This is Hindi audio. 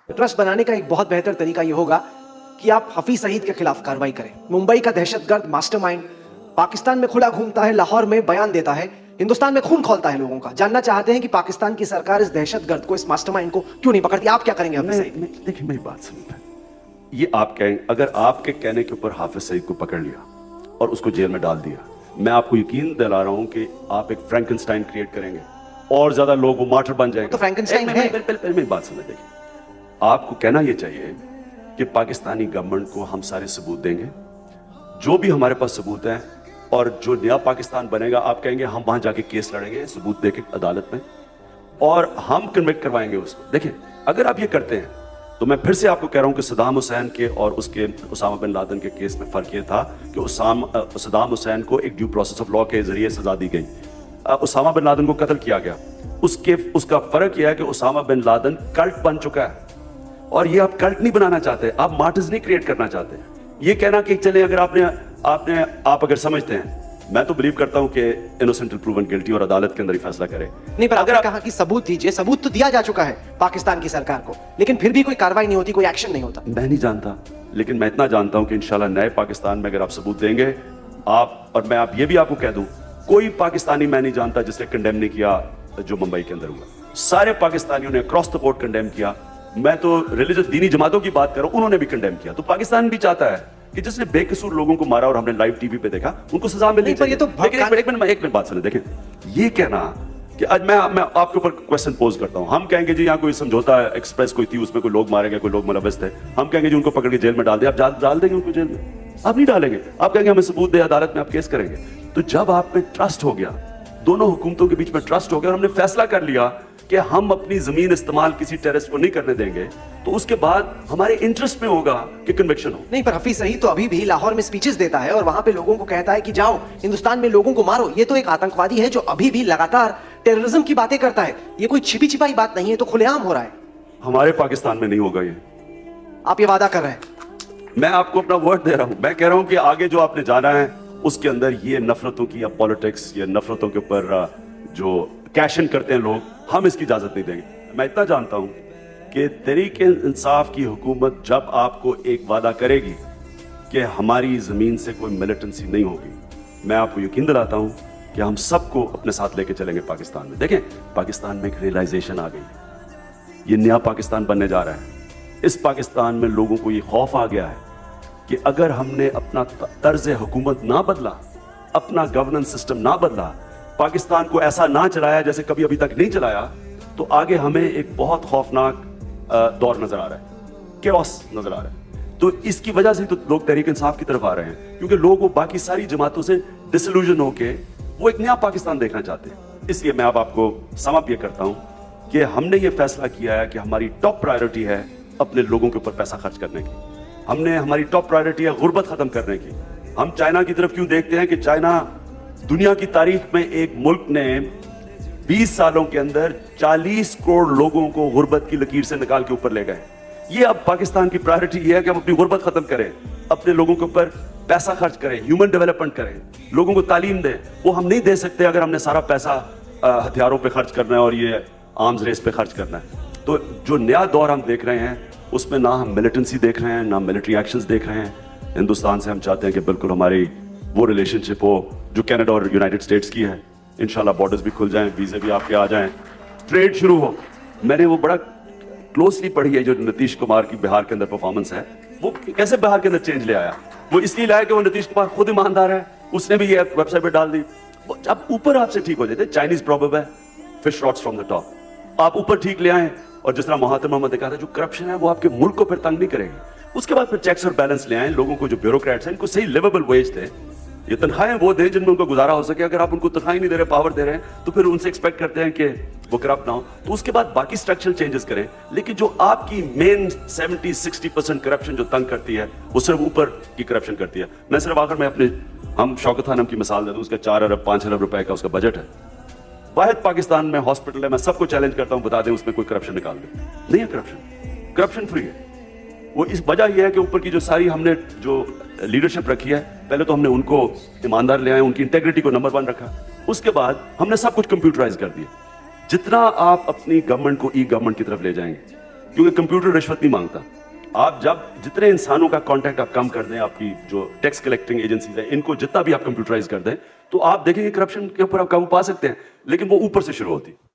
ट्रस्ट बनाने का एक बहुत बेहतर तरीका ये होगा कि आप हफीज सईद के खिलाफ कार्रवाई करें। मुंबई का दहशतगर्द मास्टरमाइंड पाकिस्तान में खुला घूमता है, लाहौर में बयान देता है, हिंदुस्तान में खून खोलता है लोगों का। जानना चाहते हैं कि पाकिस्तान की सरकार इस दहशतगर्द को, इस मास्टरमाइंड को क्यों नहीं पकड़ती। आप क्या करेंगे हफीज सईद? देखिए मेरी बात सुनिए, ये आप कहें, अगर आपके कहने के ऊपर हाफिज सईद को पकड़ लिया और उसको जेल में डाल दिया, मैं आपको यकीन दिला रहा हूं कि आप एक फ्रैंकेनस्टाइन क्रिएट करेंगे और ज्यादा लोग वो मार्टर बन जाएंगे। तो फ्रैंकेनस्टाइन है। पहले मेरी बात सुनिए, देखिए आपको कहना यह चाहिए कि पाकिस्तानी गवर्नमेंट को हम सारे सबूत देंगे, जो भी हमारे पास सबूत है, और जो नया पाकिस्तान बनेगा आप कहेंगे हम वहां जाके केस लड़ेंगे सबूत देके अदालत में, और हम कन्विक्ट करवाएंगे उसको। देखिए अगर आप ये करते हैं तो मैं फिर से आपको कह रहा हूं कि सद्दाम हुसैन के और उसके उसामा बिन लादेन के केस में फर्क ये था कि सद्दाम हुसैन को एक ड्यू प्रोसेस ऑफ लॉ के जरिए सजा दी गई, उसामा बिन लादेन को कत्ल किया गया। उसका फर्क यह है कि उसामा बिन लादेन कल्ट बन चुका है, और ये आप कल्ट नहीं बनाना चाहते, आप मार्टिर्स नहीं क्रिएट करना चाहते। ये कहना कि चले अगर आप अगर समझते हैं, मैं तो बिलीव करता हूं कि इनोसेंट टिल प्रूवन गिल्टी और अदालत के अंदर ही फैसला करे। नहीं, पर अगर कहा कि सबूत दीजिए, सबूत तो दिया जा चुका है पाकिस्तान की सरकार को, लेकिन फिर भी कोई कार्रवाई नहीं होती, कोई एक्शन नहीं होता। मैं नहीं जानता, लेकिन मैं इतना जानता हूं कि इंशाल्लाह नए पाकिस्तान में अगर आप सबूत देंगे आप, और मैं आप ये भी आपको कह दूं, कोई पाकिस्तानी मैं नहीं जानता जिसने कंडेम नहीं किया जो मुंबई के अंदर हुआ। सारे पाकिस्तानियों ने क्रॉस द बोर्ड कंडेम किया। मैं तो रिलीजियस दीनी जमातों की बात कर रहा हूं, उन्होंने भी कंडेम किया। तो पाकिस्तान भी चाहता है कि जिसने बेकसूर लोगों को मारा और हमने लाइव टीवी पे देखा उनको सजा मिलनी चाहिए। ये तो लेकिन एक मिनट बात सुने, देखें ये कहना कि आज मैं आपके ऊपर क्वेश्चन पोज करता हूं, हम कहेंगे जी यहाँ कोई समझौता एक्सप्रेस कोई थी, उसमें कोई लोग मारे गए, कोई लोग मुलव्वस थे, हम कहेंगे जी उनको पकड़ के जेल में डाल दिया, आप डाल देंगे उनको जेल में? आप नहीं डालेंगे, आप कहेंगे हमें सबूत दे, अदालत में आप केस करेंगे। तो जब आप में ट्रस्ट हो गया, दोनों हुकूमतों के बीच में ट्रस्ट हो गया और हमने फैसला कर लिया कि हम अपनी जमीन इस्तेमाल किसी टेररिस्ट को नहीं करने देंगे, तो उसके बाद हमारे इंटरेस्ट में होगा कि कन्विक्शन हो। नहीं, पर हफीज सईद तो अभी भी लाहौर में स्पीचेस देता है और वहां पे लोगों को कहता है कि जाओ हिंदुस्तान में लोगों को मारो। ये तो एक आतंकवादी है जो अभी भी लगातार टेररिज्म की बातें करता है। ये कोई छिपी छिपाई बात नहीं है, तो खुलेआम हो रहा है। हमारे पाकिस्तान में नहीं होगा ये, आप ये वादा कर रहे हैं? मैं आपको अपना वर्ड दे रहा हूं। मैं कह रहा हूं कि आगे जो आपने जाना है उसके अंदर ये नफरतों की या पॉलिटिक्स या नफरतों के ऊपर जो कैश इन करते हैं लोग, हम इसकी इजाजत नहीं देंगे। मैं इतना जानता हूं कि तहरीक इंसाफ की हुकूमत जब आपको एक वादा करेगी कि हमारी जमीन से कोई मिलिटेंसी नहीं होगी, मैं आपको यकीन दिलाता हूं कि हम सबको अपने साथ लेके चलेंगे पाकिस्तान में। देखें पाकिस्तान में एक रियलाइजेशन आ गई, ये नया पाकिस्तान बनने जा रहा है। इस पाकिस्तान में लोगों को ये खौफ आ गया है कि अगर हमने अपना तर्ज हुकूमत ना बदला, अपना गवर्नेंस सिस्टम ना बदला, पाकिस्तान को ऐसा ना चलाया जैसे कभी अभी तक नहीं चलाया, तो आगे हमें एक बहुत खौफनाक दौर नजर आ रहा है, केओस नजर आ रहा है। तो इसकी वजह से तो लोग तहरीक इंसाफ की तरफ आ रहे हैं, क्योंकि लोग वो बाकी सारी जमातों से डिसइल्यूजन होके वो एक नया पाकिस्तान देखना चाहते हैं। इसलिए मैं अब आपको समअप ये करता हूं कि हमने ये फैसला किया है कि हमारी टॉप प्रायोरिटी है अपने लोगों के ऊपर पैसा खर्च करने की। हमारी टॉप प्रायोरिटी है गुर्बत खत्म करने की। हम चाइना की तरफ क्यों देखते हैं कि चाइना दुनिया की तारीख में एक मुल्क ने 20 सालों के अंदर 40 करोड़ लोगों को गुर्बत की लकीर से निकाल के ऊपर ले गए। ये अब पाकिस्तान की प्रायोरिटी ये है कि हम अपनी गुर्बत खत्म करें, अपने लोगों के ऊपर पैसा खर्च करें, ह्यूमन डेवलपमेंट करें, लोगों को तालीम दें। वो हम नहीं दे सकते अगर हमने सारा पैसा हथियारों पे खर्च करना है और ये आर्म्स रेस पे खर्च करना है। तो जो नया दौर हम देख रहे हैं उसमें ना हम मिलिटेंसी देख रहे हैं, ना मिलिट्री एक्शंस देख रहे हैं। हिंदुस्तान से हम चाहते हैं कि बिल्कुल हमारी वो रिलेशनशिप हो जो कनाडा और यूनाइटेड स्टेट्स की है। इंशाल्लाह बॉर्डर्स भी खुल जाएं, वीजे भी आपके आ जाएं, ट्रेड शुरू हो। मैंने वो बड़ा क्लोजली पढ़ी है जो नीतीश कुमार की बिहार के अंदर परफॉर्मेंस है, वो कैसे बिहार के अंदर चेंज ले आया। वो इसलिए लाया कि वो नीतीश कुमार खुद ईमानदार है, उसने भी ये वेबसाइट पे डाल दी। अब ऊपर आपसे ठीक हो जाते, चाइनीज प्रॉब्लम है, fish rots from the top, आप ऊपर ठीक ले आए। और जिस तरह महात्मा मोहम्मद ने कहा था, जो करप्शन है वो आपके मुल्क को फिर तंग नहीं करेगी। उसके बाद फिर चेक्स और बैलेंस ले आए, लोगों को जो ब्यूरोक्रेट्स हैं इनको सही लिवेबल वेज दे, ये तनख्वाहें वो दें जिनमें उनको गुजारा हो सके। अगर आप उनको तनख्वाही नहीं दे रहे, पावर दे रहे हैं, तो फिर उनसे एक्सपेक्ट करते हैं कि वो करप्ट ना हो। तो उसके बाद बाकी स्ट्रक्चरल चेंजेस करें, लेकिन जो आपकी मेन 70-60% करप्शन जो तंग करती है वो सिर्फ ऊपर की करप्शन करती है। मैं सिर्फ आखिर में हम शौकत खानम की मिसाल दे दूं, उसका 4 अरब 5 अरब रुपए का उसका बजट है। वाहिद पाकिस्तान में हॉस्पिटल है, मैं सबको चैलेंज करता हूं, बता दें उसमें कोई करप्शन निकाल दे। नहीं है करप्शन फ्री है। वो इस वजह यह है कि ऊपर की जो सारी हमने जो लीडरशिप रखी है, पहले तो हमने उनको ईमानदार ले आए, उनकी इंटेग्रिटी को नंबर 1 रखा। उसके बाद हमने सब कुछ कंप्यूटराइज कर दिया। जितना आप अपनी गवर्नमेंट को ई गवर्नमेंट की तरफ ले जाएंगे, क्योंकि कंप्यूटर रिश्वत नहीं मांगता। आप जब जितने इंसानों का कांटेक्ट आप कम कर दें, आपकी जो टैक्स कलेक्टिंग एजेंसीज है इनको जितना भी आप कंप्यूटराइज कर दें, तो आप देखेंगे करप्शन के ऊपर आप काबू पा सकते हैं, लेकिन वो ऊपर से शुरू होती है।